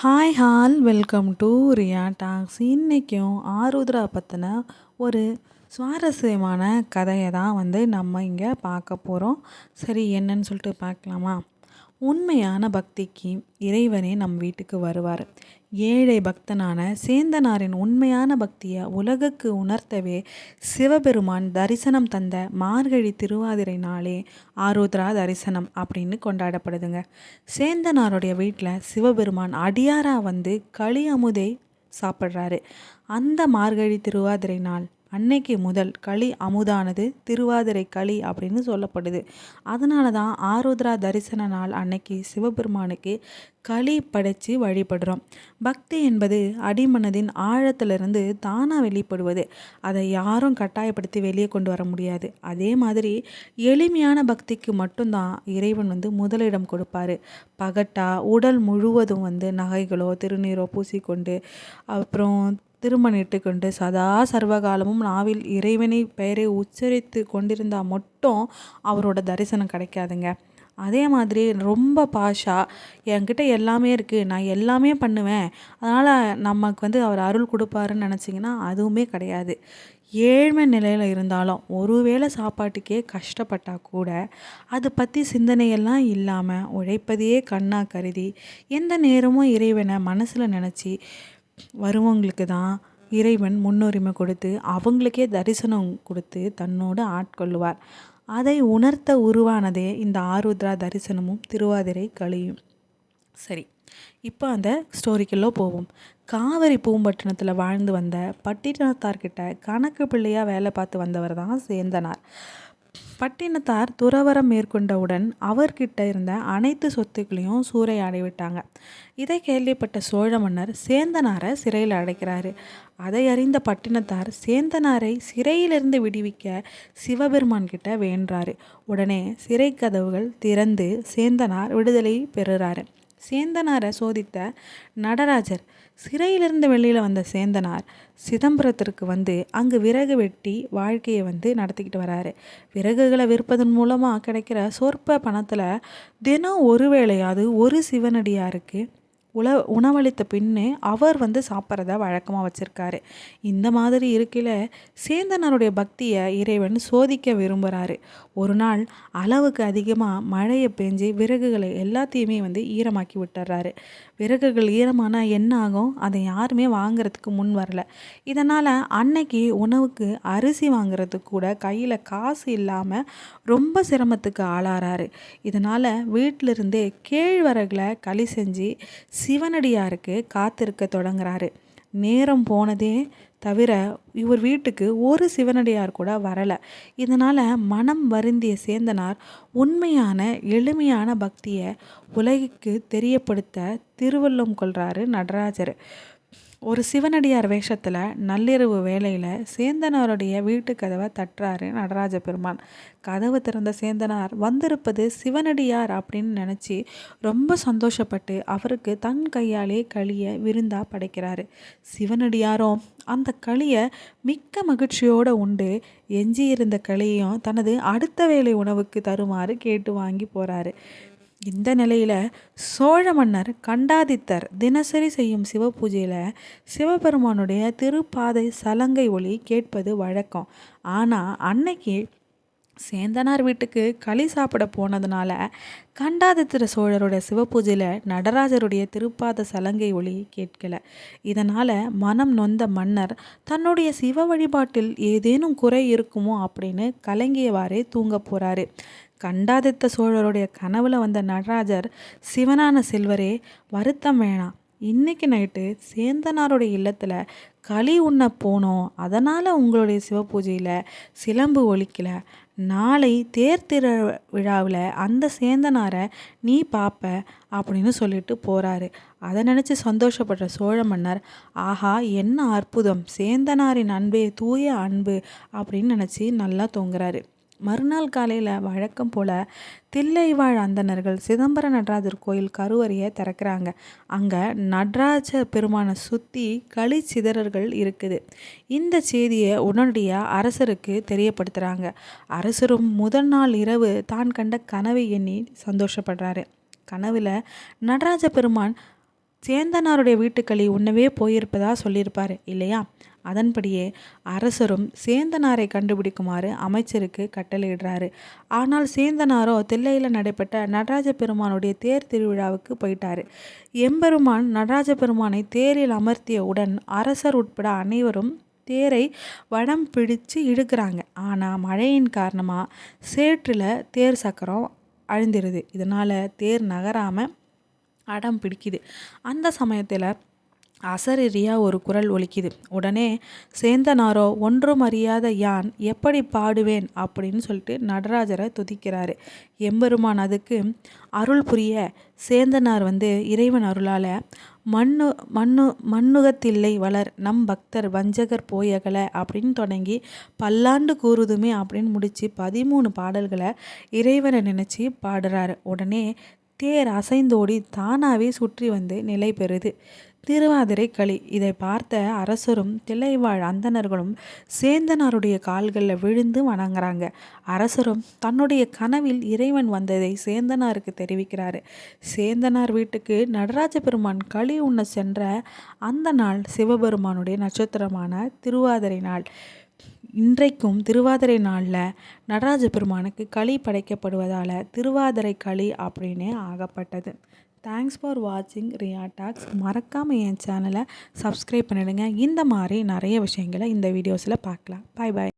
Hi all welcome to Riya talks. இன்றைக்கும் ஆருத்ரா பற்றின ஒரு சுவாரஸ்யமான கதையை தான் நம்ம இங்கே பார்க்க போகிறோம். சரி, என்னன்னு சொல்லிட்டு பார்க்கலாமா? உண்மையான பக்திக்கு இறைவனே நம் வீட்டுக்கு வருவார். ஏழை பக்தனான சேந்தனாரின் உண்மையான பக்தியை உலகுக்கு உணர்த்தவே சிவபெருமான் தரிசனம் தந்த மார்கழி திருவாதிரை நாளே ஆருத்ரா தரிசனம் அப்படின்னு கொண்டாடப்படுதுங்க. சேந்தனாருடைய வீட்டில் சிவபெருமான் அடியாராக களி அமுதை சாப்பிட்றாரு. அந்த மார்கழி திருவாதிரை நாள் அன்னைக்கு முதல் களி அமுதானது திருவாதிரை களி அப்படின்னு சொல்லப்படுது. அதனால தான் ஆருத்ரா தரிசன நாள் அன்னைக்கு சிவபெருமானுக்கு களி படைத்து வழிபடுறோம். பக்தி என்பது அடிமனதின் ஆழத்திலிருந்து தானாக வெளிப்படுவது. அதை யாரும் கட்டாயப்படுத்தி வெளியே கொண்டு வர முடியாது. அதே மாதிரி எளிமையான பக்திக்கு மட்டும்தான் இறைவன் முதலிடம் கொடுப்பாரு. பகட்டா உடல் முழுவதும் நகைகளோ திருநீரோ பூசிக்கொண்டு அப்புறம் திருமணிட்டு கொண்டு சதா சர்வகாலமும் நாவில் இறைவனை பெயரை உச்சரித்து கொண்டிருந்தால் மட்டும் அவரோட தரிசனம் கிடைக்காதுங்க. அதே மாதிரி ரொம்ப பாஷா என்கிட்ட எல்லாமே இருக்குது, நான் எல்லாமே பண்ணுவேன், அதனால் நமக்கு அவர் அருள் கொடுப்பாருன்னு நினச்சிங்கன்னா அதுவுமே கிடையாது. ஏழ்மை நிலையில் இருந்தாலும் ஒருவேளை சாப்பாட்டுக்கே கஷ்டப்பட்டால் கூட அதை பற்றி சிந்தனையெல்லாம் இல்லாமல் உழைப்பதையே கண்ணாக கருதி எந்த நேரமும் இறைவனை மனசில் நினச்சி வருவங்களுக்கு தான் இறைவன் முன்னுரிமை கொடுத்து அவங்களுக்கே தரிசனம் கொடுத்து தன்னோடு ஆட்கொள்ளுவார். அதை உணர்த்த உருவானதே இந்த ஆருத்ரா தரிசனமும் திருவாதிரை களியும். சரி, இப்போ அந்த ஸ்டோரிக்குள்ளே போவோம். காவிரி பூம்பட்டினத்தில் வாழ்ந்து வந்த பட்டினத்தார்கிட்ட கணக்கு பிள்ளையாக வேலை பார்த்து வந்தவர் தான் சேந்தனார். பட்டினத்தார் துறவரம் மேற்கொண்டவுடன் அவர்கிட்ட இருந்த அனைத்து சொத்துக்களையும் சூறையாடி விட்டாங்க. இதை கேள்விப்பட்ட சோழ மன்னர் சேந்தனாரை சிறையில் அடைக்கிறாரு. அதை அறிந்த பட்டினத்தார் சேந்தனாரை சிறையிலிருந்து விடுவிக்க சிவபெருமான் கிட்ட வேண்டுறாரு. உடனே சிறை கதவுகள் திறந்து சேந்தனார் விடுதலை பெறுறாரு. சேந்தனாரை சோதித்த நடராஜர் சிறையிலிருந்து வெளியில் வந்த சேந்தனார் சிதம்பரத்திற்கு அங்கு விறகு வெட்டி வாழ்க்கையை நடத்திக்கிட்டு வராரு. விறகுகளை விற்பதன் மூலமாக கிடைக்கிற சொற்ப பணத்தில் தினம் ஒரு வேளையாவது ஒரு சிவனடியாருக்கு உணவளித்த பின்னே அவர் சாப்பிட்றத வழக்கமாக வச்சுருக்காரு. இந்த மாதிரி இருக்கையில் சேந்தனாருடைய பக்தியை இறைவன் சோதிக்க விரும்புகிறாரு. ஒரு நாள் அளவுக்கு அதிகமாக மழையை பெஞ்சு விறகுகளை எல்லாத்தையுமே ஈரமாக்கி விட்டுறாரு. விறகுகள் ஈரமானால் என்ன ஆகும்? அதை யாருமே வாங்கிறதுக்கு முன் வரல. இதனால் அன்னைக்கு உணவுக்கு அரிசி வாங்குறதுக்கு கூட கையில் காசு இல்லாமல் ரொம்ப சிரமத்துக்கு ஆளாகிறாரு. இதனால் வீட்டிலிருந்தே கேழ்வரகில் களி செஞ்சு சிவனடியாருக்கு காத்திருக்க தொடங்குறாரு. நேரம் போனதே தவிர இவர் வீட்டுக்கு ஒரு சிவனடியார் கூட வரலை. இதனால் மனம் வருந்திய சேந்தனார் உண்மையான எளிமையான பக்தியை உலகிற்கு தெரியப்படுத்த திருவள்ளம் கொள்கிறாரு நடராஜர். ஒரு சிவனடியார் வேஷத்தில் நள்ளிரவு வேளையில் சேந்தனாருடைய வீட்டு கதவை தட்டுறாரு நடராஜ பெருமான். கதவு திறந்த சேந்தனார் வந்திருப்பது சிவனடியார் அப்படின்னு நினச்சி ரொம்ப சந்தோஷப்பட்டு அவருக்கு தன் கையாலே களியை விருந்தா படைக்கிறாரு. சிவனடியாரும் அந்த களியை மிக்க மகிழ்ச்சியோடு உண்டு எஞ்சியிருந்த களியையும் தனது அடுத்த வேளை உணவுக்கு தருமாறு கேட்டு வாங்கி போகிறாரு. இந்த நிலையில் சோழ மன்னர் கண்டாதித்தர் தினசரி செய்யும் சிவ பூஜையில் சிவபெருமானுடைய திருப்பாதை சலங்கை ஒலி கேட்பது வழக்கம். ஆனால் அன்னைக்கு சேந்தனார் வீட்டுக்கு களி சாப்பிட போனதுனால கண்டாதித்திர சோழருடைய சிவபூஜையில் நடராஜருடைய திருப்பாத சலங்கை ஒளி கேட்கல. இதனால் மனம் நொந்த மன்னர் தன்னுடைய சிவ வழிபாட்டில் ஏதேனும் குறை இருக்குமோ அப்படின்னு கலங்கியவாறே தூங்க போகிறாரு. கண்டாதித்த சோழருடைய கனவுல வந்த நடராஜர், சிவனான செல்வரே, வருத்தம் வேணாம், இன்னைக்கு நைட்டு சேந்தனாருடைய இல்லத்தில் களி உண்ண போனோம், அதனால் உங்களுடைய சிவ பூஜையில் சிலம்பு ஒலிக்கல, நாளை தேர்திரு விழாவில் அந்த சேந்தனாரை நீ பார்ப்ப அப்படின்னு சொல்லிட்டு போகிறாரு. அதை நினச்சி சந்தோஷப்படுற சோழ மன்னர், ஆஹா என்ன அற்புதம், சேந்தனாரின் அன்பே தூய அன்பு அப்படின்னு நினச்சி நல்லா தூங்குறாரு. மறுநாள் காலையில் வழக்கம் போல் தில்லைவாழ் அந்தணர்கள் சிதம்பர நடராஜர் கோயில் கருவறையை திறக்கிறாங்க. அங்கே நடராஜ பெருமானை சுற்றி களி சிதறர்கள் இருக்குது. இந்த செய்தியை உடனடியாக அரசருக்கு தெரியப்படுத்துகிறாங்க. அரசரும் முதல் நாள் இரவு தான் கண்ட கனவை எண்ணி சந்தோஷப்படுறாரு. கனவில் நடராஜ பெருமான் சேந்தனாருடைய வீட்டுக்களி உண்ணவே போயிருப்பதா சொல்லியிருப்பார் இல்லையா? அதன்படியே அரசரும் சேந்தனாரை கண்டுபிடிக்குமாறு அமைச்சருக்கு கட்டளையிடுறாரு. ஆனால் சேந்தனாரோ தில்லையில் நடைபெற்ற நடராஜ பெருமானுடைய தேர் திருவிழாவுக்கு போயிட்டாரு. எம்பெருமான் நடராஜ பெருமானை தேரில் அமர்த்தியவுடன் அரசர் உட்பட அனைவரும் தேரை வடம் பிடிச்சு இழுக்கிறாங்க. ஆனால் மழையின் காரணமாக சேற்றில் தேர் சக்கரம் அழிந்திருது. இதனால் தேர் நகராமல் அடம் பிடிக்குது. அந்த சமயத்தில் அசரீரியா ஒரு குரல் ஒலிக்குது. உடனே சேந்தனாரோ ஒன்றும் அறியாத யான் எப்படி பாடுவேன் அப்படின்னு சொல்லிட்டு நடராஜரை துதிக்கிறாரு. எம்பெருமான் அதுக்கு அருள் புரிய சேந்தனார் இறைவன் அருளால் மண்ணுகத்தில்லை வளர் நம் பக்தர் வஞ்சகர் போயகல அப்படின்னு தொடங்கி பல்லாண்டு கூறுதுமே அப்படின்னு முடித்து 13 பாடல்களை இறைவனை நினச்சி பாடுறாரு. உடனே தேர் அசைந்தோடி தானாகவே சுற்றி நிலை பெறுது. திருவாதிரை களி. இதை பார்த்த அரசரும் தில்லைவாழ் அந்தணர்களும் சேந்தனாருடைய கால்களில் விழுந்து வணங்குறாங்க. அரசரும் தன்னுடைய கனவில் இறைவன் வந்ததை சேந்தனாருக்கு தெரிவிக்கிறாரு. சேந்தனார் வீட்டுக்கு நடராஜ பெருமான் களி உண்ண சென்ற அந்த நாள் சிவபெருமானுடைய நட்சத்திரமான திருவாதிரை நாள். இன்றைக்கும் திருவாதிரை நாளில் நடராஜ பெருமானுக்கு களி படைக்கப்படுவதால் திருவாதிரை களி அப்படின்னே ஆகப்பட்டது. தேங்க்ஸ் ஃபார் வாட்சிங் ரியா டாக்ஸ். மறக்காமல் என் சேனலை சப்ஸ்கிரைப் பண்ணிடுங்க. இந்த மாதிரி நிறைய விஷயங்களை இந்த வீடியோஸில் பார்க்கலாம். பாய் பாய்.